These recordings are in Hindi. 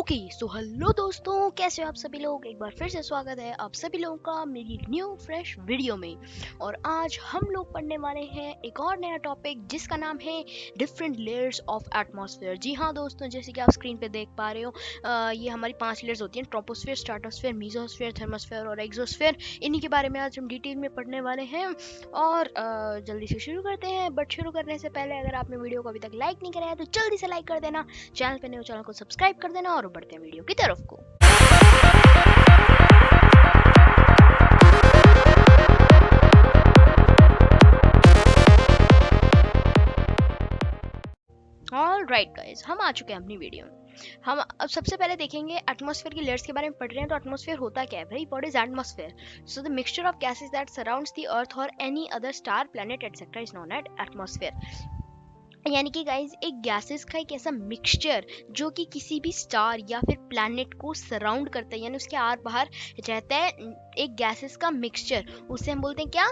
ओके सो हेलो दोस्तों, कैसे हो आप सभी लोग। एक बार फिर से स्वागत है आप सभी लोगों का मेरी न्यू फ्रेश वीडियो में। और आज हम लोग पढ़ने वाले हैं एक और नया टॉपिक जिसका नाम है डिफरेंट लेयर्स ऑफ एटमॉस्फेयर। जी हाँ दोस्तों, जैसे कि आप स्क्रीन पे देख पा रहे हो, ये हमारी 5 लेयर्स होती हैं: ट्रोपोस्फेयर, स्ट्रेटोस्फेयर, मेसोस्फेयर, थर्मोस्फेयर और एक्सोस्फेयर। इन्हीं के बारे में आज हम डिटेल में पढ़ने वाले हैं और जल्दी से शुरू करते हैं। बट शुरू करने से पहले अगर आपने वीडियो को अभी तक लाइक नहीं कराया तो जल्दी से लाइक कर देना, चैनल पे नए हो चैनल को सब्सक्राइब कर देना और बढ़ते हैं वीडियो की तरफ को। ऑल राइट गाइज, हम आ चुके हैं अपनी वीडियो में। हम अब सबसे पहले देखेंगे एटमॉस्फेयर की लेयर्स के बारे में पढ़ रहे हैं। तो एटमॉस्फेयर होता क्या है भाई? What is atmosphere? So the mixture of gases that surrounds the Earth और any other star, planet etcetera is known as atmosphere. यानी कि गाइज एक गैसेस का एक ऐसा मिक्सचर जो कि किसी भी स्टार या फिर प्लैनेट को सराउंड करता है, यानी उसके आर बाहर रहता है एक गैसेस का मिक्सचर, उसे हम बोलते हैं क्या?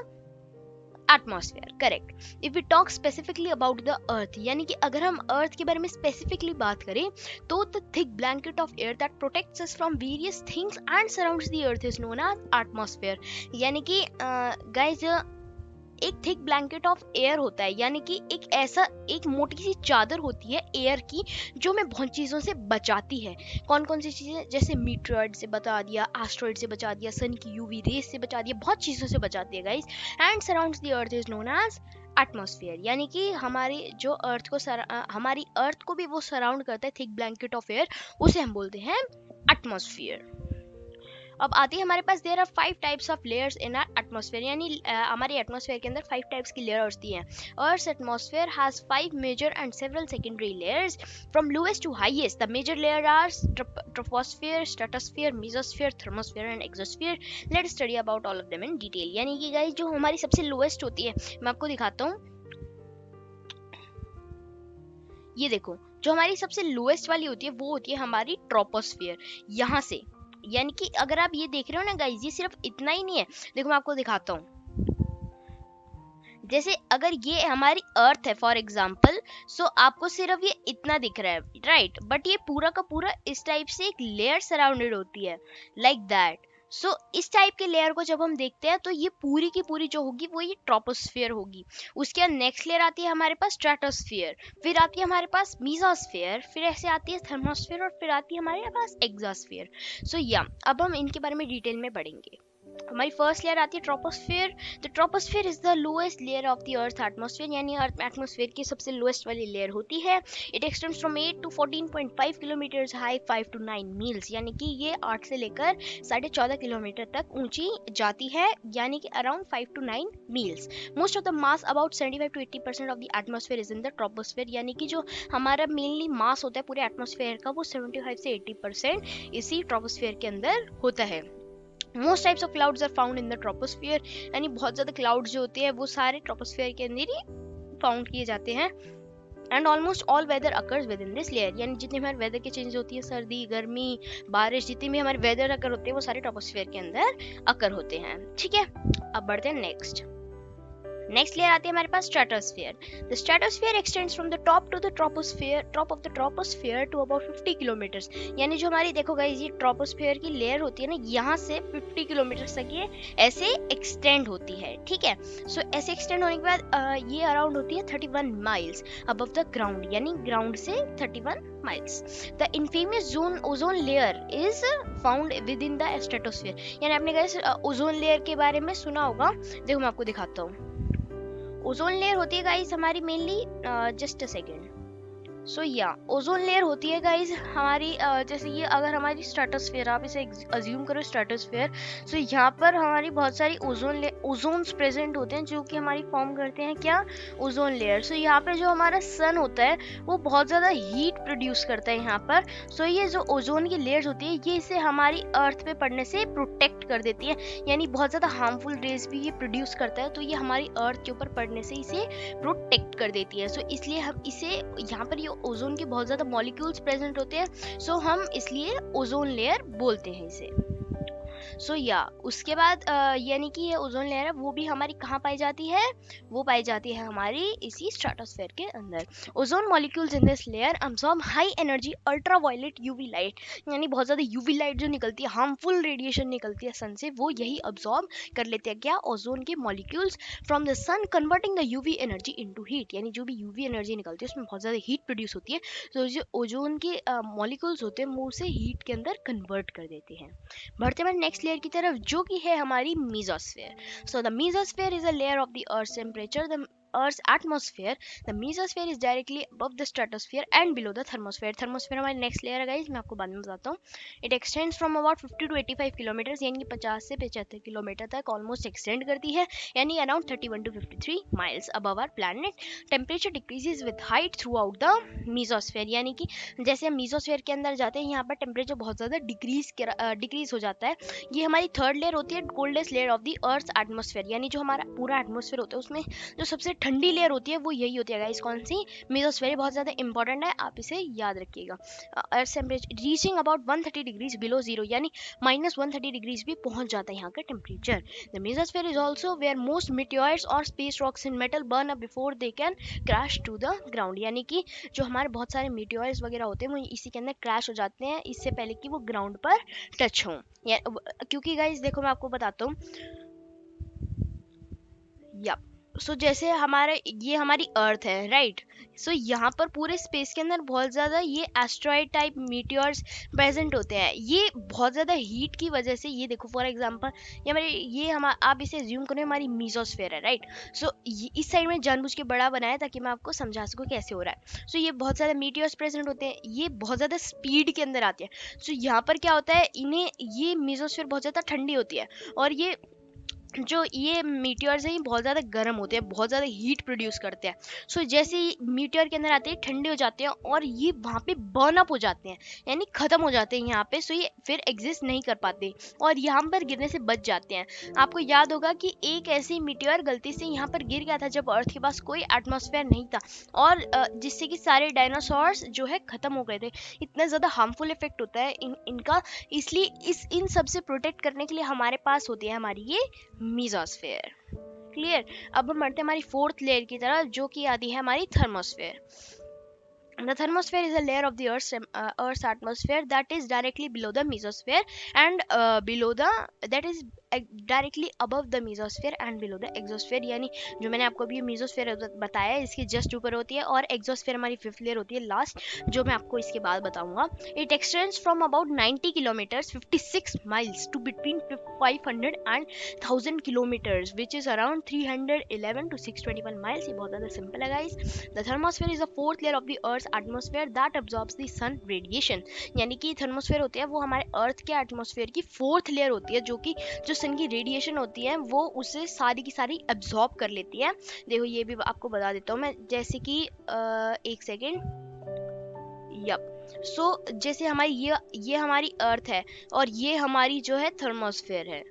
Atmosphere. Correct. If we talk specifically about the earth, यानी कि अगर हम अर्थ के बारे में स्पेसिफिकली बात करें तो the thick blanket of air that protects us from various things and surrounds the earth is known as atmosphere. यानी कि गाइज एक थिक ब्लैंकेट ऑफ एयर होता है, यानी कि एक मोटी सी चादर होती है एयर की जो हमें बहुत चीज़ों से बचाती है। कौन कौन सी चीज़ें? जैसे मीटरॉइड से बचा दिया, एस्ट्रॉइड से बचा दिया, सन की यूवी रेस से बचा दिया, बहुत चीज़ों से बचाती है guys. And surrounds the earth is known as atmosphere. यानी कि हमारी जो अर्थ को हमारी अर्थ को भी वो सराउंड करता है थिक ब्लैंकेट ऑफ एयर, उसे हम बोलते हैं एटमॉस्फेयर। अब आती है हमारे पास there are 5 types of layers in our atmosphere, यानी हमारे एटमॉस्फेयर के अंदर 5 टाइप्स की लेयर्स होती हैं। Earth atmosphere has 5 major and several secondary layers from lowest to highest. The major layer are troposphere, stratosphere, mesosphere, thermosphere and exosphere. Let's study about all of them in detail. यानी कि गाइस जो हमारी सबसे लोएस्ट होती है, मैं आपको दिखाता हूँ, ये देखो, जो हमारी सबसे लोएस्ट वाली होती है वो होती है हमारी ट्रोपोस्फेयर। यहाँ से, यानी कि अगर आप ये देख रहे हो ना गाइस, ये सिर्फ इतना ही नहीं है। देखो मैं आपको दिखाता हूँ, जैसे अगर ये हमारी अर्थ है फॉर एग्जाम्पल, सो आपको सिर्फ ये इतना दिख रहा है, राइट? बट ये पूरा का पूरा इस टाइप से एक लेयर सराउंडेड होती है, लाइक दैट। सो इस टाइप के लेयर को जब हम देखते हैं तो ये पूरी की पूरी जो होगी वो ये ट्रोपोस्फेयर होगी। उसके बाद नेक्स्ट लेयर आती है हमारे पास स्ट्रेटोस्फेयर, फिर आती है हमारे पास मेसोस्फेयर, फिर ऐसे आती है थर्मोस्फेयर और फिर आती है हमारे पास एक्सोस्फेयर। सो या अब हम इनके बारे में डिटेल में पढ़ेंगे। हमारी फर्स्ट लेयर आती है troposphere. The troposphere is the lowest layer of the earth atmosphere, यानी अर्थ एटमॉस्फेयर की सबसे लोएस्ट वाली लेयर होती है। It extends from 8 to 14.5 kilometre high, 5 to 9 meals, यानी कि ये 8 से लेकर 14.5 किलोमीटर तक ऊंची जाती है, यानी कि around 5 to 9 meals. Most of the mass about 75 to 80% of the atmosphere is in the troposphere, यानी कि जो हमारा मेनली मास होता है पूरे एटमॉस्फेयर का वो 75 से 80% इसी ट्रोपोस्फेयर के अंदर होता है। Most types of clouds are found in the troposphere, यानी बहुत ज्यादा क्लाउड्स जो होते हैं वो सारे ट्रोपोस्फियर के अंदर ही फाउंड किए जाते हैं। And almost all weather occurs within this layer, यानी जितने हमारे वेदर के चेंज होती है, सर्दी, गर्मी, बारिश, जितने भी हमारे वेदर अकर होते हैं वो सारे ट्रोपोस्फियर के अंदर अकर होते हैं। ठीक है, अब बढ़ते हैं नेक्स्ट लेयर आती है हमारे पास stratosphere. The stratosphere extends from the top to the troposphere, top of the troposphere to about 50 kilometres, यानी जो हमारी देखो गाइस ये ट्रोपोस्फेयर की लेयर होती है ना, यहाँ से 50 किलोमीटर तक ये ऐसे एक्सटेंड होती है। ठीक है, सो ऐसे एक्सटेंड होने के बाद ये अराउंड होती है 31 माइल्स अबव द ग्राउंड, यानी ग्राउंड से 31 miles. The infamous zone ozone layer is found with in the stratosphere, यानी आपने गाइस ओजोन लेयर के बारे में सुना होगा। देखो मैं आपको दिखाता हूँ, ओजोन लेयर होती है गाइस हमारी मेनली, जस्ट अ सेकेंड। सो या ओजोन लेयर होती है गाइस हमारी जैसे ये अगर हमारी स्ट्रेटोस्फेयर, आप इसे अज्यूम करो स्ट्रेटोस्फेयर, सो यहाँ पर हमारी बहुत सारी ओजोन्स प्रेजेंट होते हैं जो कि हमारी फॉर्म करते हैं क्या? Ozone layer. सो यहाँ पे जो हमारा सन होता है वो बहुत ज़्यादा हीट प्रोड्यूस करता है यहाँ पर। सो ये जो ओजोन की लेयर्स होती है ये इसे हमारी अर्थ पे पड़ने से प्रोटेक्ट कर देती है, यानी बहुत ज़्यादा हार्मफुल रेज भी ये प्रोड्यूस करता है, तो ये हमारी अर्थ के ऊपर पड़ने से इसे प्रोटेक्ट कर देती है। सो इसलिए हम इसे यहाँ पर ये ओजोन के बहुत ज़्यादा मॉलिक्यूल्स प्रेजेंट होते हैं, सो हम इसलिए ओजोन लेयर बोलते हैं इसे। सो या उसके बाद यानी कि ये ओजोन लेयर है वो भी हमारी कहाँ पाई जाती है, वो पाई जाती है हमारी इसी स्ट्रेटोस्फेयर के अंदर। Ozone molecules in this layer absorb high energy ultraviolet UV light, यानी बहुत ज़्यादा यूवी लाइट जो निकलती है, हार्मफुल रेडिएशन निकलती है सन से, वो यही अब्सॉर्ब कर लेते हैं क्या, ओजोन के molecules from the sun, converting the UV energy into heat, यानी जो भी यूवी एनर्जी निकलती है उसमें बहुत ज़्यादा हीट प्रोड्यूस होती है, तो जो ओजोन के मॉलिक्यूल्स होते हैं वो उसे हीट के अंदर कन्वर्ट कर देते हैं। बढ़ते हैं नेक्स्ट लेयर की तरफ जो कि है हमारी mesosphere. So the mesosphere is a layer of the earth temperature, the Earth's atmosphere. The mesosphere is directly above the stratosphere and below the thermosphere. Thermosphere हमारी next layer है guys, मैं आपको बाद में बताता हूँ. It extends from about 50 to 85 kilometers, यानी कि 50 से 75 किलोमीटर तक almost extend करती है, यानी around 31 to 53 miles above our planet. Temperature decreases with height throughout the mesosphere, यानी कि जैसे हम mesosphere के अंदर जाते हैं यहाँ पर टेम्परेचर बहुत ज़्यादा डिक्रीज हो जाता है। ये हमारी थर्ड लेयर होती है, coldest layer of the earth atmosphere, यानी जो हमारा पूरा एटमोस्फेयर होता है उसमें जो सबसे ठंडी लेयर होती है वो यही होती है गाइस, कौन सी, मेसोस्फेयर। बहुत ज़्यादा इंपॉर्टेंट है, आप इसे याद रखिएगा। Earth temperature reaching about 130 degrees below zero, यानी -130 डिग्रीज भी पहुंच जाता है यहाँ का temperature. The mesosphere is also where most meteors और space rocks in metal burn up before they can crash to the ground, यानी कि जो हमारे बहुत सारे मीटियोर्स वगैरह होते हैं वो इसी के अंदर क्रैश हो जाते हैं इससे पहले कि वो ग्राउंड पर टच हों। क्योंकि गाइस देखो मैं आपको बताता हूँ, या सो जैसे हमारे ये हमारी अर्थ है राइट, सो यहाँ पर पूरे स्पेस के अंदर बहुत ज़्यादा ये एस्ट्रॉइड टाइप मीटियोर्स प्रेजेंट होते हैं, ये बहुत ज़्यादा हीट की वजह से, ये देखो फॉर एग्जांपल ये हमारे ये हम आप इसे एज्यूम करें हमारी मेसोस्फेयर है राइट, सो इस साइड में जानबूझ के बड़ा बनाया ताकि मैं आपको समझा सकूँ कैसे हो रहा है। सो ये बहुत ज़्यादा मीटियोर्स प्रेजेंट होते हैं, ये बहुत ज़्यादा स्पीड के अंदर आते हैं। सो यहाँ पर क्या होता है, इन्हें ये मेसोस्फेयर बहुत ज़्यादा ठंडी होती है और ये जो ये मीटियोर्स हैं ये बहुत ज़्यादा गर्म होते हैं, बहुत ज़्यादा हीट प्रोड्यूस करते हैं। सो जैसे ही मीटियोर के अंदर आते हैं ठंडे हो जाते हैं और ये वहाँ पे बर्न अप हो जाते हैं, यानी ख़त्म हो जाते हैं यहाँ पे। सो ये फिर एग्जिस्ट नहीं कर पाते और यहाँ पर गिरने से बच जाते हैं। आपको याद होगा कि एक ऐसी मीटियोर गलती से यहाँ पर गिर गया था जब अर्थ के पास कोई एटमॉस्फेयर नहीं था और जिससे कि सारे डायनासोर्स जो है ख़त्म हो गए थे। इतना ज़्यादा हार्मफुल इफेक्ट होता है इनका, इसलिए इन सब से प्रोटेक्ट करने के लिए हमारे पास होती है हमारी ये मेसोस्फेयर। क्लियर। अब हम बढ़ते हैं हमारी फोर्थ लेयर की तरफ जो कि आती है हमारी thermosphere. The thermosphere is a layer of the Earth's atmosphere that is directly below the mesosphere and that is directly above the mesosphere and below the exosphere, यानी जो मैंने आपको अभी मेसोस्फेयर बताया है इसके जस्ट ऊपर होती है और एक्सोस्फेयर हमारी फिफ्थ लेयर होती है लास्ट, जो मैं आपको इसके बाद बताऊंगा। It extends from about 90 kilometres 56 miles to between 500 and 1000 kilometres which is around 311 to 621 miles. ये बहुत ज़्यादा सिंपल है guys. The thermosphere is the fourth layer of the earth atmosphere that absorbs the sun radiation, यानी कि थर्मोस्फेयर होती है वो हमारे अर्थ के एटमोस्फेयर की फोर्थ लेयर होती है जो जो सन की रेडिएशन होती है वो उसे सारी की सारी एब्जॉर्ब कर लेती है। देखो ये भी आपको बता देता हूँ मैं, जैसे कि एक सेकेंड, यप सो जैसे हमारी ये हमारी अर्थ है और ये हमारी जो है थर्मोस्फेयर है,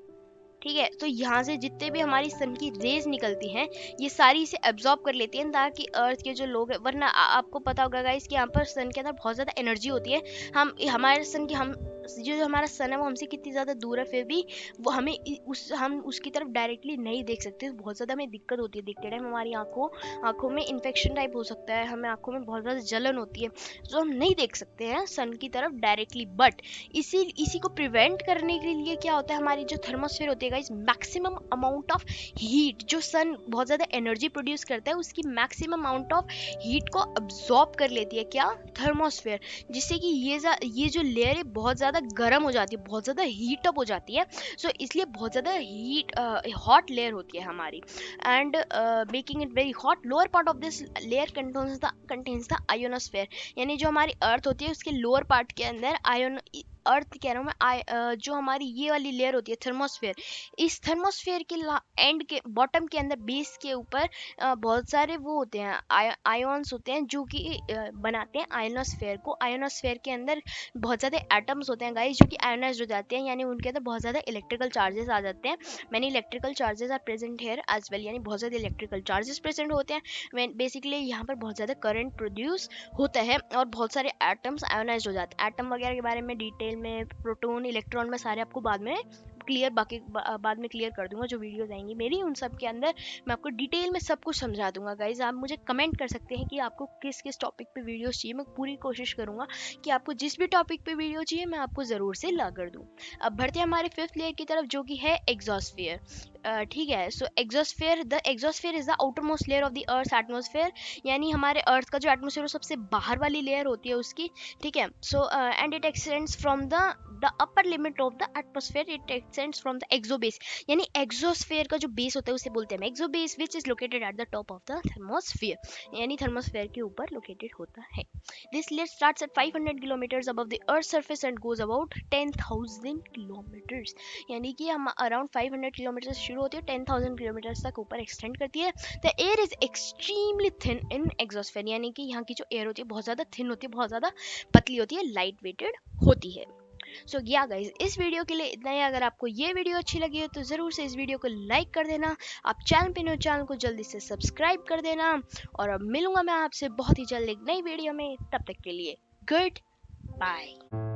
ठीक है। तो यहाँ से जितने भी हमारी सन की रेज निकलती हैं ये सारी इसे एब्जॉर्ब कर लेती हैं ताकि अर्थ के जो लोग हैं, वरना आपको पता होगा गाइस कि यहाँ पर सन के अंदर बहुत ज़्यादा एनर्जी होती है। हम हमारे सन की हम जो हमारा सन है वो हमसे कितनी ज़्यादा दूर है फिर भी वो हम उसकी तरफ डायरेक्टली नहीं देख सकते, बहुत ज़्यादा हमें दिक्कत होती है देखते टाइम, हमारी आँखों में इन्फेक्शन टाइप हो सकता है, हमें आँखों में बहुत ज़्यादा जलन होती है, जो हम नहीं देख सकते हैं सन की तरफ डायरेक्टली। बट इसी को प्रिवेंट करने के लिए क्या होता है, हमारी जो थर्मोस्फेयर होती है guys, maximum amount of heat, जो सन बहुत ज़्यादा एनर्जी प्रोड्यूस करता है उसकी मैक्सिमम अमाउंट ऑफ हीट को अब्जॉर्ब कर लेती है क्या, थर्मोस्फेयर, जिससे कि ये जो लेयर है बहुत ज़्यादा गर्म हो जाती है, बहुत ज़्यादा हीट अप हो जाती है। सो इसलिए बहुत ज़्यादा हॉट लेयर होती है हमारी and making it very hot. Lower part of this layer contains the ionosphere, यानी जो हमारी अर्थ होती है उसके लोअर पार्ट के अंदर अर्थ कह रहा हूँ मैं, जो हमारी ये वाली लेयर होती है थर्मोस्फेयर, इस थर्मोस्फेयर के एंड के बॉटम के अंदर बेस के ऊपर बहुत सारे वो होते हैं आयोन्स होते हैं जो कि बनाते हैं आयोनोस्फेयर को। आयोनोस्फेयर के अंदर बहुत ज़्यादा एटम्स होते हैं गाइस जो कि आयोनाइज हो जाते हैं, यानी उनके अंदर बहुत ज़्यादा इलेक्ट्रिकल चार्जेस आ जाते हैं। Many electrical charges are present here as well, यानी बहुत ज़्यादा इलेक्ट्रिकल चार्जेस प्रेजेंट होते हैं। बेसिकली यहाँ पर बहुत ज़्यादा करंट प्रोड्यूस होता है और बहुत सारे एटम्स आयोनाइज हो जाते हैं। एटम वगैरह के बारे में डिटेल में, प्रोटॉन इलेक्ट्रॉन में सारे आपको बाद में क्लियर बाकी बाद में क्लियर कर दूंगा, जो वीडियोस आएंगी मेरी उन सब के अंदर मैं आपको डिटेल में सब कुछ समझा दूंगा गाइज। आप मुझे कमेंट कर सकते हैं कि आपको किस किस टॉपिक पे वीडियोस चाहिए, मैं पूरी कोशिश करूंगा कि आपको जिस भी टॉपिक पे वीडियो चाहिए मैं आपको ज़रूर से ला कर दूँ। अब बढ़ते हैं हमारे फिफ्थ लेयर की तरफ, जो कि है एग्जॉस्फेयर। ठीक है, so exosphere is the outermost layer of the Earth atmosphere, यानी हमारे अर्थ का जो एटमोसफेयर है सबसे बाहर वाली लेयर होती है उसकी। ठीक है, so and it extends from the upper limit of the atmosphere, it extends from the exobase, यानी एक्सोस्फेयर का जो बेस होता है उसे बोलते हैं exobase, which is located at the top of the thermosphere, यानी थर्मोस्फेयर के ऊपर लोकेटेड होता है। This layer starts at 500 kilometres above the earth surface and goes about 10,000 kilometres, यानी कि हम अराउंड 500 किलोमीटर से शुरू होती है, 10,000 किलोमीटर तक ऊपर एक्सटेंड करती है। The air is extremely thin in exosphere, यानी कि यहाँ की जो एयर होती है बहुत ज़्यादा थिन होती है, बहुत ज़्यादा पतली होती है, लाइट वेटेड होती है। सो या गाइज, इस वीडियो के लिए इतना ही। अगर आपको ये वीडियो अच्छी लगी हो तो ज़रूर से इस वीडियो को लाइक कर देना। आप चैनल पे नए हो, चैनल को जल्दी से सब्सक्राइब कर देना। और अब मिलूंगा मैं आपसे बहुत ही जल्द एक नई वीडियो में, तब तक के लिए गुड बाय।